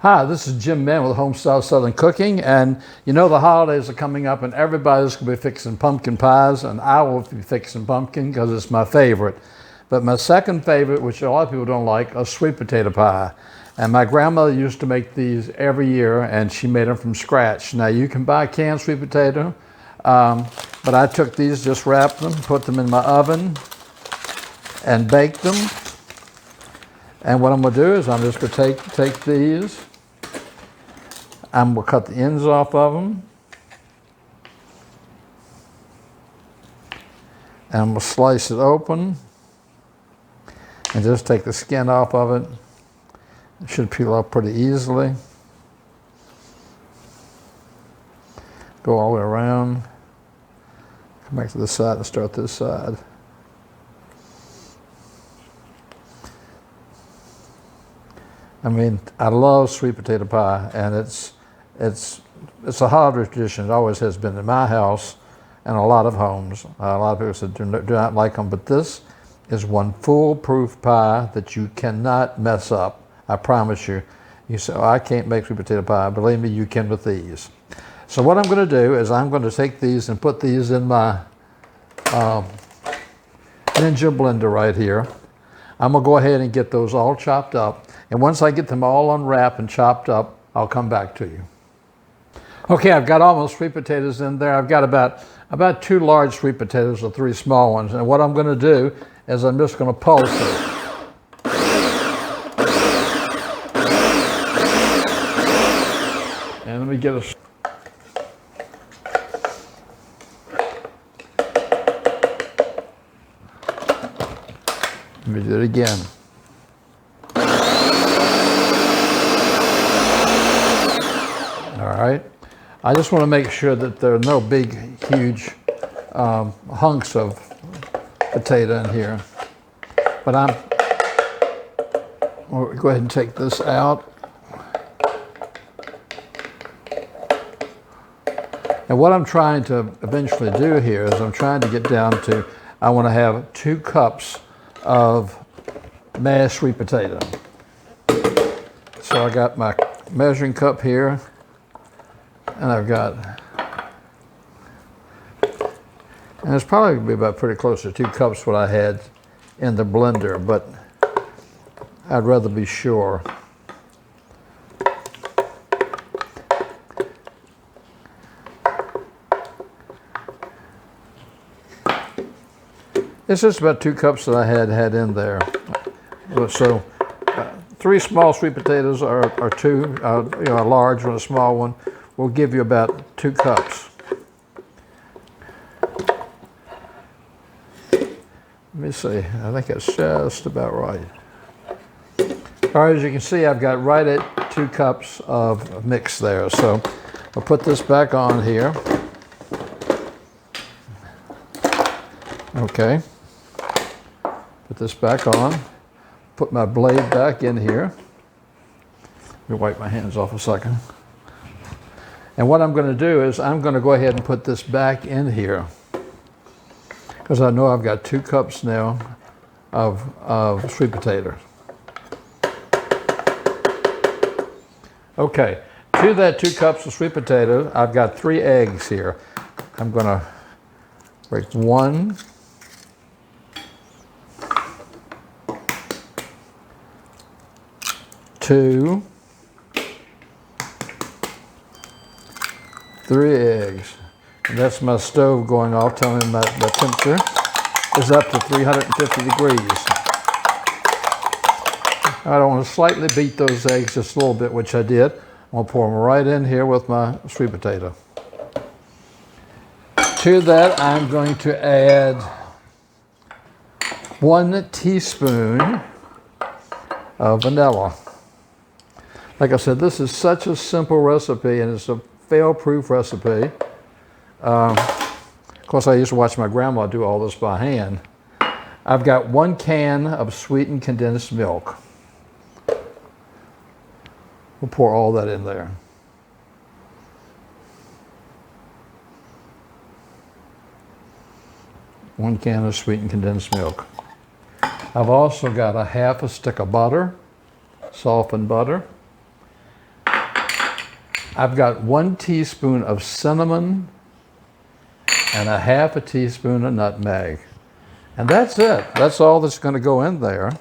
Hi, this is Jim Mann with Homestyle Southern Cooking, and you know the holidays are coming up and everybody's going to be fixing pumpkin pies, and I will be fixing pumpkin because it's my favorite. But my second favorite, which a lot of people don't like, is sweet potato pie. And my grandmother used to make these every year, and she made them from scratch. Now you can buy canned sweet potato, but I took these, just wrapped them, put them in my oven, and baked them. And what I'm going to do is I'm just going to take these. I'm going to cut the ends off of them. And I'm going to slice it open and just take the skin off of it. It should peel off pretty easily. Go all the way around. Come back to this side and start this side. I mean, I love sweet potato pie, and it's a holiday tradition. It always has been in my house and a lot of homes. A lot of people said do not like them, but this is one foolproof pie that you cannot mess up. I promise you. You say, oh, I can't make sweet potato pie. Believe me, you can with these. So what I'm going to do is I'm going to take these and put these in my Ninja blender right here. I'm going to go ahead and get those all chopped up. And once I get them all unwrapped and chopped up, I'll come back to you. Okay, I've got all my sweet potatoes in there. I've got about 2 large sweet potatoes and 3 small ones. And what I'm going to do is I'm just going to pulse it. And let me get a... Let me do it again. All right. I just want to make sure that there are no big, huge hunks of potato in here. But we'll go ahead and take this out. And what I'm trying to eventually do here is I'm trying to get down to, I want to have 2 cups of mashed sweet potato. So I got my measuring cup here. And I've got, and it's probably going to be about pretty close to 2 cups what I had in the blender, but I'd rather be sure. It's just about 2 cups that I had in there. So 3 small sweet potatoes or 2, a large one, a small one, will give you about 2 cups. Let me see, I think it's just about right. All right, as you can see, I've got right at 2 cups of mix there. So I'll put this back on here. Okay, put this back on. Put my blade back in here. Let me wipe my hands off a second. And what I'm going to do is I'm going to go ahead and put this back in here, because I know I've got 2 cups now of sweet potato. Okay, to that 2 cups of sweet potato, I've got 3 eggs here. I'm going to break 1, 2, 3 eggs. And that's my stove going off, telling me my temperature is up to 350 degrees. I don't want to slightly beat those eggs just a little bit, which I did. I'm going to pour them right in here with my sweet potato. To that, I'm going to add 1 teaspoon of vanilla. Like I said, this is such a simple recipe, and it's a fail-proof recipe. Of course, I used to watch my grandma do all this by hand. I've got 1 can of sweetened condensed milk. We'll pour all that in there. One can of sweetened condensed milk. I've also got a half a stick of butter, softened butter. I've got 1 teaspoon of cinnamon and a half a teaspoon of nutmeg. And that's it. That's all that's going to go in there.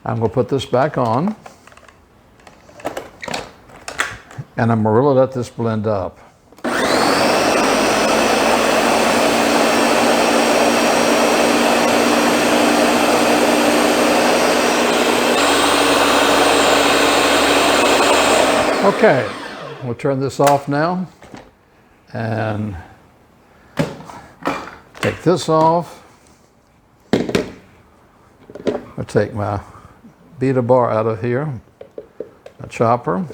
I'm going to put this back on. And I'm going to really let this blend up. Okay, we'll turn this off now and take this off. I'll take my beater bar out of here, a chopper.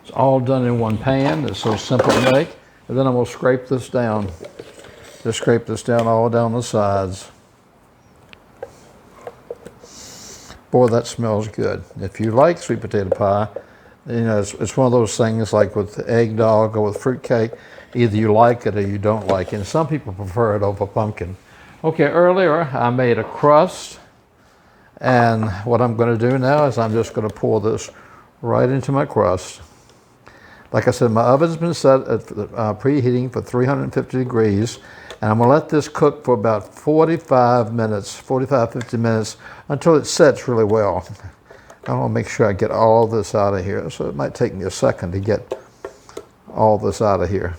It's all done in one pan. It's so simple to make. And then I'm going to scrape this down. Just scrape this down all down the sides. Boy, that smells good. If you like sweet potato pie, you know, it's one of those things like with eggnog or with fruitcake. Either you like it or you don't like it. And some people prefer it over pumpkin. Okay, earlier I made a crust. And what I'm going to do now is I'm just going to pour this right into my crust. Like I said, my oven's been set at preheating for 350 degrees. And I'm going to let this cook for about 45 minutes, 50 minutes, until it sets really well. I want to make sure I get all this out of here. So it might take me a second to get all this out of here.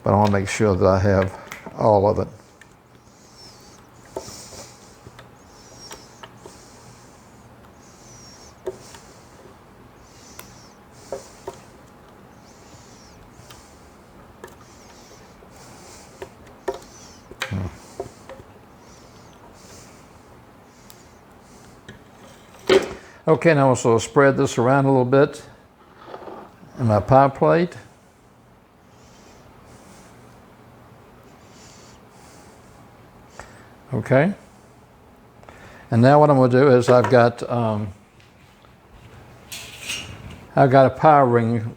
But I want to make sure that I have all of it. Okay, now I'll spread this around a little bit in my pie plate. Okay. And now what I'm going to do is I've got a pie ring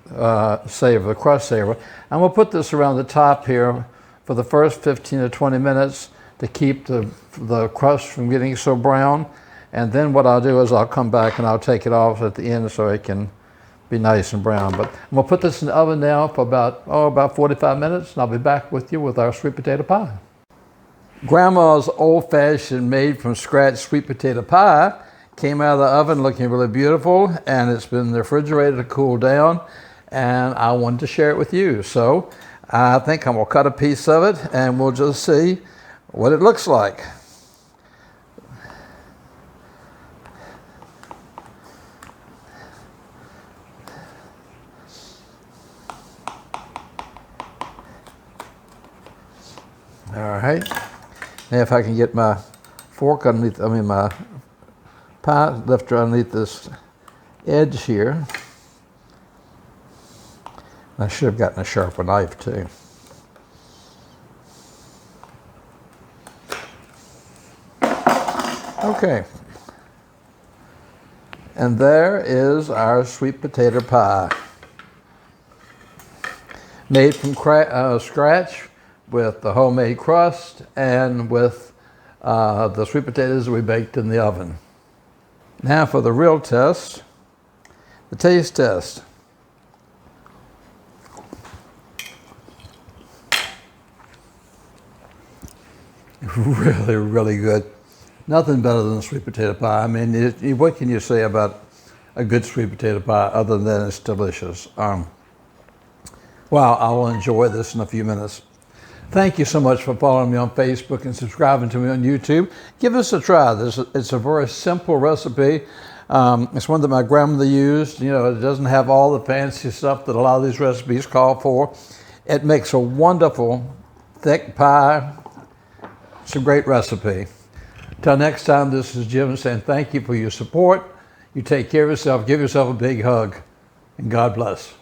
saver, the crust saver. I'm going to put this around the top here for the first 15 to 20 minutes to keep the crust from getting so brown. And then what I'll do is I'll come back and I'll take it off at the end so it can be nice and brown. But I'm going to put this in the oven now for about 45 minutes, and I'll be back with you with our sweet potato pie. Grandma's old-fashioned made from scratch sweet potato pie came out of the oven looking really beautiful, and it's been in the refrigerator to cool down, and I wanted to share it with you. So I think I'm going to cut a piece of it and we'll just see what it looks like. All right, now if I can get my fork underneath, my pie lifter underneath this edge here. I should have gotten a sharper knife too. Okay, and there is our sweet potato pie, made from scratch, with the homemade crust and with the sweet potatoes we baked in the oven. Now for the real test, the taste test. Really, really good. Nothing better than sweet potato pie. I mean, what can you say about a good sweet potato pie other than it's delicious? Wow, I will enjoy this in a few minutes. Thank you so much for following me on Facebook and subscribing to me on YouTube. Give us a try. It's a very simple recipe. It's one that my grandmother used. You know, it doesn't have all the fancy stuff that a lot of these recipes call for. It makes a wonderful, thick pie. It's a great recipe. Till next time, this is Jim saying thank you for your support. You take care of yourself. Give yourself a big hug. And God bless.